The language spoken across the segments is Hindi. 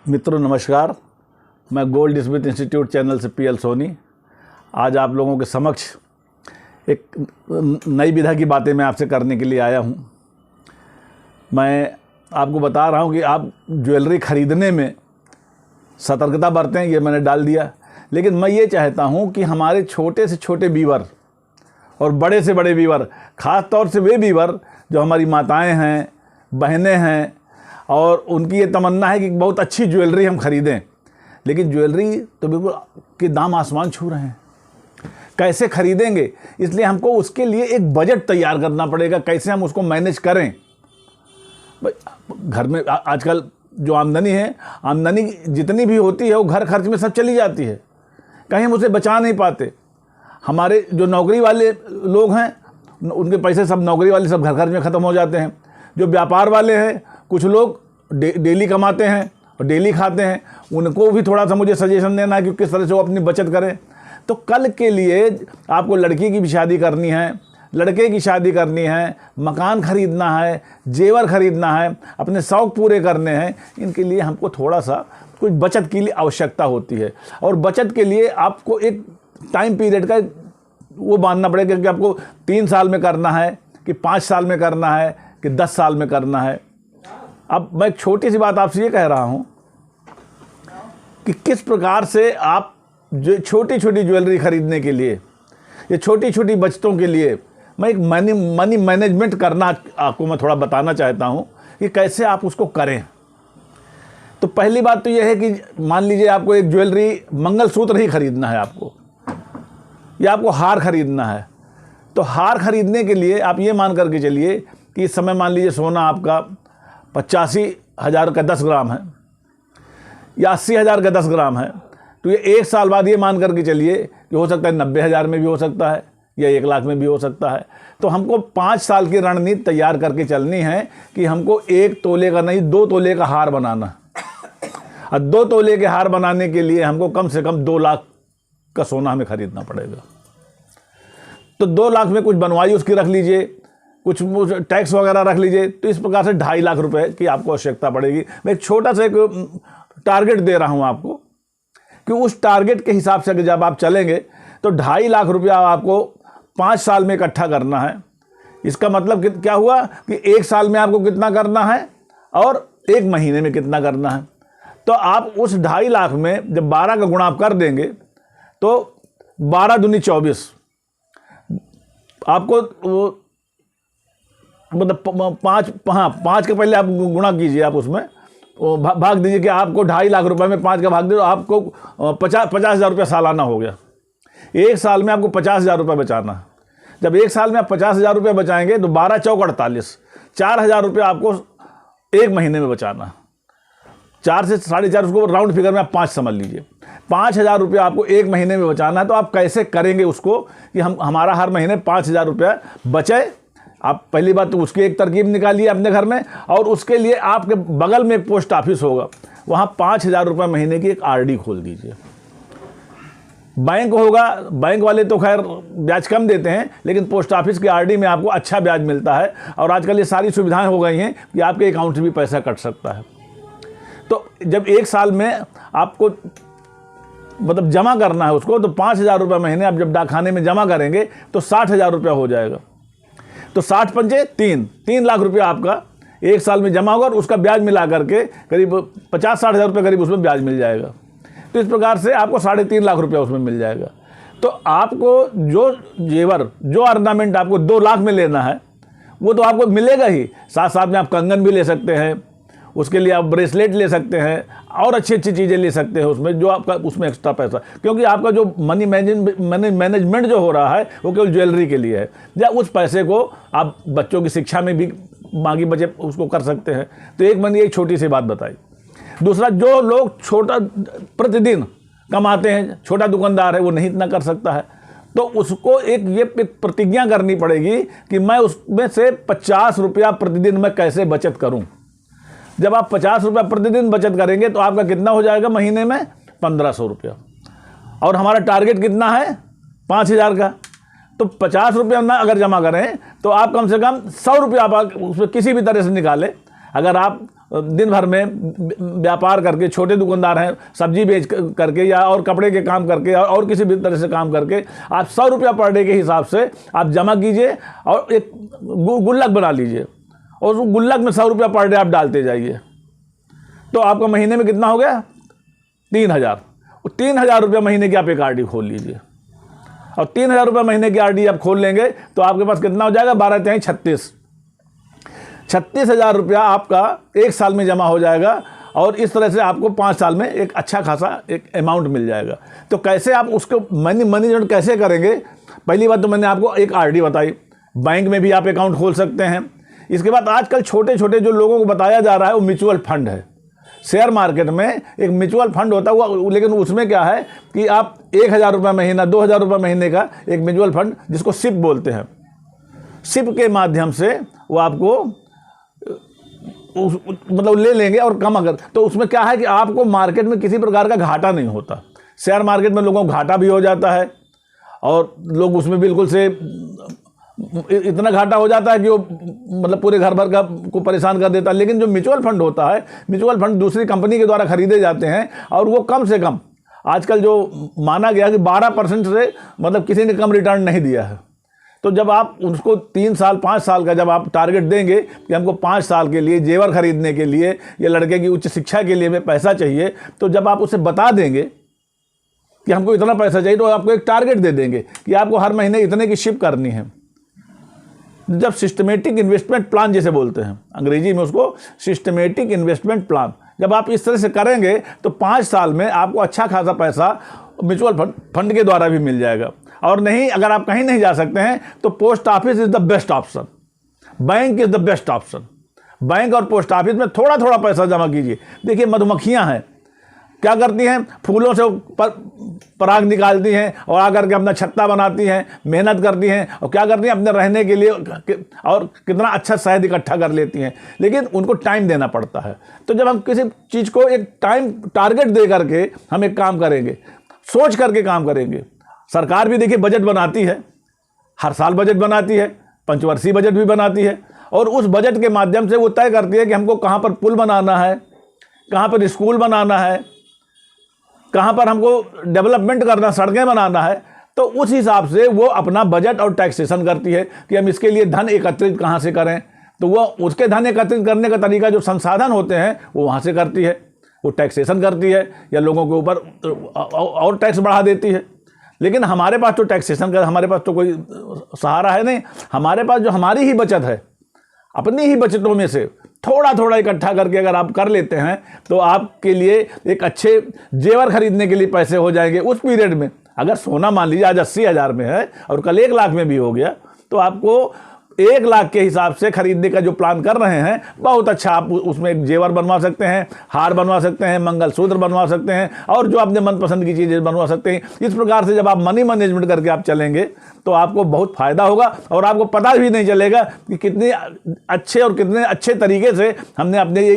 मित्रों नमस्कार, मैं गोल्ड स्मिथ इंस्टीट्यूट चैनल से पीएल सोनी आज आप लोगों के समक्ष एक नई विधा की बातें मैं आपसे करने के लिए आया हूं। मैं आपको बता रहा हूं कि आप ज्वेलरी ख़रीदने में सतर्कता बरतें, ये मैंने डाल दिया। लेकिन मैं ये चाहता हूं कि हमारे छोटे से छोटे व्यूअर और बड़े से बड़े व्यूअर, ख़ास तौर से वे व्यूअर जो हमारी माताएं हैं, बहनें हैं, और उनकी ये तमन्ना है कि बहुत अच्छी ज्वेलरी हम ख़रीदें, लेकिन ज्वेलरी तो बिल्कुल के दाम आसमान छू रहे हैं। कैसे ख़रीदेंगे, इसलिए हमको उसके लिए एक बजट तैयार करना पड़ेगा, कैसे हम उसको मैनेज करें। घर में आजकल जो आमदनी है, आमदनी जितनी भी होती है वो घर खर्च में सब चली जाती है, कहीं हम उसे बचा नहीं पाते। हमारे जो नौकरी वाले लोग हैं उनके पैसे सब नौकरी वाले सब घर खर्च में ख़त्म हो जाते हैं। जो व्यापार वाले हैं, कुछ लोग डेली कमाते हैं और डेली खाते हैं, उनको भी थोड़ा सा मुझे सजेशन देना है कि किस तरह से वो अपनी बचत करें। तो कल के लिए आपको लड़की की भी शादी करनी है, लड़के की शादी करनी है, मकान ख़रीदना है, जेवर ख़रीदना है, अपने शौक़ पूरे करने हैं, इनके लिए हमको थोड़ा सा कुछ बचत के लिए आवश्यकता होती है। और बचत के लिए आपको एक टाइम पीरियड का वो बांधना पड़ेगा कि आपको 3 साल में करना है कि 5 साल में करना है कि 10 साल में करना है। अब मैं एक छोटी सी बात आपसे ये कह रहा हूँ कि किस प्रकार से आप जो छोटी छोटी ज्वेलरी ख़रीदने के लिए, ये छोटी छोटी बचतों के लिए मैं एक मनी मैनेजमेंट करना आपको मैं थोड़ा बताना चाहता हूँ कि कैसे आप उसको करें। तो पहली बात तो यह है कि मान लीजिए आपको एक ज्वेलरी मंगलसूत्र ही ख़रीदना है आपको, या आपको हार ख़रीदना है। तो हार ख़रीदने के लिए आप ये मान करके चलिए कि इस समय मान लीजिए सोना आपका 85,000 का 10 ग्राम है या 80,000 का 10 ग्राम है, तो ये 1 साल बाद ये मान करके चलिए कि हो सकता है 90,000 में भी हो सकता है या 1 लाख में भी हो सकता है। तो हमको 5 साल की रणनीति तैयार करके चलनी है कि हमको 1 तोले का नहीं 2 तोले का हार बनाना। और 2 तोले के हार बनाने के लिए हमको कम से कम 2 लाख का सोना हमें खरीदना पड़ेगा। तो 2 लाख में कुछ बनवाई उसकी रख लीजिए, कुछ टैक्स वगैरह रख लीजिए, तो इस प्रकार से 2.5 लाख रुपए की आपको आवश्यकता पड़ेगी। मैं एक छोटा सा एक टारगेट दे रहा हूं आपको कि उस टारगेट के हिसाब से जब आप चलेंगे तो 2.5 लाख रुपया आपको 5 साल में इकट्ठा करना है। इसका मतलब क्या हुआ कि 1 साल में आपको कितना करना है और 1 महीने में कितना करना है। तो आप उस 2.5 लाख में जब 12 का गुणा आप कर देंगे तो 12 दूनी 24, आपको मतलब 5 के पहले आप गुणा कीजिए, आप उसमें भाग दीजिए कि आपको 2.5 लाख रुपए में 5 का भाग दे तो आपको 50,000 रुपया सालाना हो गया। 1 साल में आपको 50,000 रुपये बचाना है। जब 1 साल में आप 50,000 रुपये बचाएंगे तो 12 चौक 48, 4,000 रुपये आपको 1 महीने में बचाना है। 4 से 4.5 उसको राउंड फिगर में आप 5 समझ लीजिए। 5,000 रुपये आपको 1 महीने में बचाना है। तो आप कैसे करेंगे उसको कि हमारा हर महीने 5,000 रुपया बचे। आप पहली बात तो उसकी एक तरकीब निकालिए अपने घर में, और उसके लिए आपके बगल में एक पोस्ट ऑफिस होगा, वहाँ 5,000 रुपये महीने की एक आरडी खोल दीजिए। बैंक होगा, बैंक वाले तो खैर ब्याज कम देते हैं, लेकिन पोस्ट ऑफिस की आरडी में आपको अच्छा ब्याज मिलता है। और आजकल ये सारी सुविधाएं हो गई हैं कि आपके अकाउंट से भी पैसा कट सकता है। तो जब 1 साल में आपको मतलब जमा करना है उसको, तो 5,000 रुपये महीने आप जब डाकखाने में जमा करेंगे तो 60,000 रुपया हो जाएगा। तो 60 पंजे 3 लाख रुपया आपका 1 साल में जमा होगा, और उसका ब्याज मिला करके करीब 50-60 हज़ार रुपये करीब उसमें ब्याज मिल जाएगा। तो इस प्रकार से आपको 3.5 लाख रुपया उसमें मिल जाएगा। तो आपको जो जेवर, जो ऑर्नामेंट आपको 2 लाख में लेना है वो तो आपको मिलेगा ही, साथ साथ में आप कंगन भी ले सकते हैं, उसके लिए आप ब्रेसलेट ले सकते हैं, और अच्छी अच्छी चीज़ें ले सकते हैं उसमें, जो आपका उसमें एक्स्ट्रा पैसा, क्योंकि आपका जो मनी मैनेजमेंट जो हो रहा है वो केवल ज्वेलरी के लिए है। या उस पैसे को आप बच्चों की शिक्षा में भी मांगी बचे उसको कर सकते हैं। तो एक मैंने एक छोटी सी बात बताई। दूसरा, जो लोग छोटा प्रतिदिन कमाते हैं, छोटा दुकानदार है, वो नहीं इतना कर सकता है, तो उसको एक प्रतिज्ञा करनी पड़ेगी कि मैं उसमें से 50 रुपया प्रतिदिन मैं कैसे बचत करूं। जब आप 50 रुपया प्रतिदिन बचत करेंगे तो आपका कितना हो जाएगा महीने में 1,500 रुपया, और हमारा टारगेट कितना है 5,000 का। तो 50 रुपया ना अगर जमा करें तो आप कम से कम 100 रुपया आप उसमें किसी भी तरह से निकालें। अगर आप दिन भर में व्यापार करके, छोटे दुकानदार हैं, सब्जी बेच करके या और कपड़े के काम करके और किसी भी तरह से काम करके आप 100 रुपया पर डे के हिसाब से आप जमा कीजिए और एक गुल्लक बना लीजिए और उस गुल्लक में 100 रुपया पर डे आप डालते जाइए, तो आपका महीने में कितना हो गया? 3000। 3000 रुपया महीने की आप एक आरडी खोल लीजिए और 3000 रुपये महीने की आरडी आप खोल लेंगे तो आपके पास कितना हो जाएगा? 12 तिहाई 36,000 रुपया आपका एक साल में जमा हो जाएगा और इस तरह से आपको 5 साल में एक अच्छा खासा एक अमाउंट मिल जाएगा। तो कैसे आप उसको मैनेजमेंट कैसे करेंगे? पहली बात तो मैंने आपको एक आरडी बताई, बैंक में भी आप अकाउंट खोल सकते हैं। इसके बाद आजकल छोटे छोटे जो लोगों को बताया जा रहा है वो म्यूचुअल फंड है। शेयर मार्केट में एक म्यूचुअल फंड होता है, लेकिन उसमें क्या है कि आप 1000 रुपये महीना, 2000 रुपये महीने का एक म्यूचुअल फंड जिसको सिप बोलते हैं, सिप के माध्यम से वो आपको मतलब ले लेंगे और कम अगर, तो उसमें क्या है कि आपको मार्केट में किसी प्रकार का घाटा नहीं होता। शेयर मार्केट में लोगों को घाटा भी हो जाता है और लोग उसमें बिल्कुल से इतना घाटा हो जाता है कि वो मतलब पूरे घर भर का को परेशान कर देता है। लेकिन जो म्यूचुअल फंड होता है, म्यूचुअल फंड दूसरी कंपनी के द्वारा खरीदे जाते हैं और वो कम से कम आजकल जो माना गया कि 12% से मतलब किसी ने कम रिटर्न नहीं दिया है। तो जब आप उसको 3 साल 5 साल का जब आप टारगेट देंगे कि हमको 5 साल के लिए जेवर खरीदने के लिए या लड़के की उच्च शिक्षा के लिए हमें पैसा चाहिए, तो जब आप उसे बता देंगे कि हमको इतना पैसा चाहिए तो आपको एक टारगेट दे देंगे कि आपको हर महीने इतने की शिप करनी है। जब सिस्टमेटिक इन्वेस्टमेंट प्लान जिसे बोलते हैं अंग्रेजी में, उसको सिस्टमेटिक इन्वेस्टमेंट प्लान, जब आप इस तरह से करेंगे तो 5 साल में आपको अच्छा खासा पैसा म्यूचुअल फंड के द्वारा भी मिल जाएगा। और नहीं, अगर आप कहीं नहीं जा सकते हैं तो post office is the best option, bank is the best option. Bank और पोस्ट ऑफिस में थोड़ा थोड़ा पैसा जमा कीजिए। देखिए मधुमक्खियां हैं, क्या करती हैं? फूलों से पराग निकालती हैं और आकर के अपना छत्ता बनाती हैं, मेहनत करती हैं और क्या करती हैं? अपने रहने के लिए और कितना अच्छा शहद इकट्ठा कर लेती हैं, लेकिन उनको टाइम देना पड़ता है। तो जब हम किसी चीज़ को एक टाइम टारगेट दे करके हम एक काम करेंगे, सोच करके काम करेंगे। सरकार भी देखिए बजट बनाती है, हर साल बजट बनाती है, पंचवर्षीय बजट भी बनाती है और उस बजट के माध्यम से वो तय करती है कि हमको कहाँ पर पुल बनाना है, कहाँ पर स्कूल बनाना है, कहाँ पर हमको डेवलपमेंट करना, सड़कें बनाना है। तो उस हिसाब से वो अपना बजट और टैक्सेशन करती है कि हम इसके लिए धन एकत्रित कहाँ से करें। तो वो उसके धन एकत्रित करने का तरीका, जो संसाधन होते हैं वो वहाँ से करती है, वो टैक्सेशन करती है या लोगों के ऊपर और टैक्स बढ़ा देती है। लेकिन हमारे पास तो टैक्सेशन का, हमारे पास तो कोई सहारा है नहीं। हमारे पास जो हमारी ही बचत है, अपनी ही बचतों में से थोड़ा थोड़ा इकट्ठा करके अगर आप कर लेते हैं तो आपके लिए एक अच्छे जेवर खरीदने के लिए पैसे हो जाएंगे। उस पीरियड में अगर सोना मान लीजिए आज 80,000 में है और कल 1 लाख में भी हो गया, तो आपको 1 लाख के हिसाब से खरीदने का जो प्लान कर रहे हैं बहुत अच्छा, आप उसमें एक जेवर बनवा सकते हैं, हार बनवा सकते हैं, मंगलसूत्र बनवा सकते हैं और जो अपने मनपसंद की चीज़ें बनवा सकते हैं। इस प्रकार से जब आप मनी मैनेजमेंट करके आप चलेंगे तो आपको बहुत फ़ायदा होगा और आपको पता भी नहीं चलेगा कि कितने अच्छे और कितने अच्छे तरीके से हमने अपने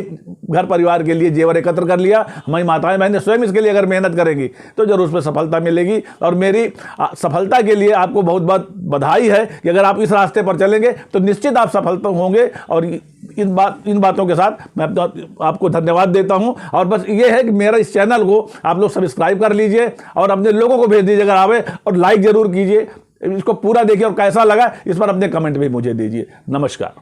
घर परिवार के लिए जेवर एकत्र कर लिया। हमारी माताएं बहनें स्वयं इसके लिए अगर मेहनत करेंगी तो जरूर उसमें सफलता मिलेगी। और मेरी सफलता के लिए आपको बहुत बहुत बधाई है कि अगर आप इस रास्ते पर चलेंगे तो निश्चित आप सफल होंगे। और इन बातों के साथ मैं आपको धन्यवाद देता हूं। और बस ये है कि मेरा इस चैनल को आप लोग सब्सक्राइब कर लीजिए और अपने लोगों को भेज दीजिए अगर आवे, और लाइक जरूर कीजिए। इसको पूरा देखिए और कैसा लगा इस पर अपने कमेंट भी मुझे दीजिए। नमस्कार।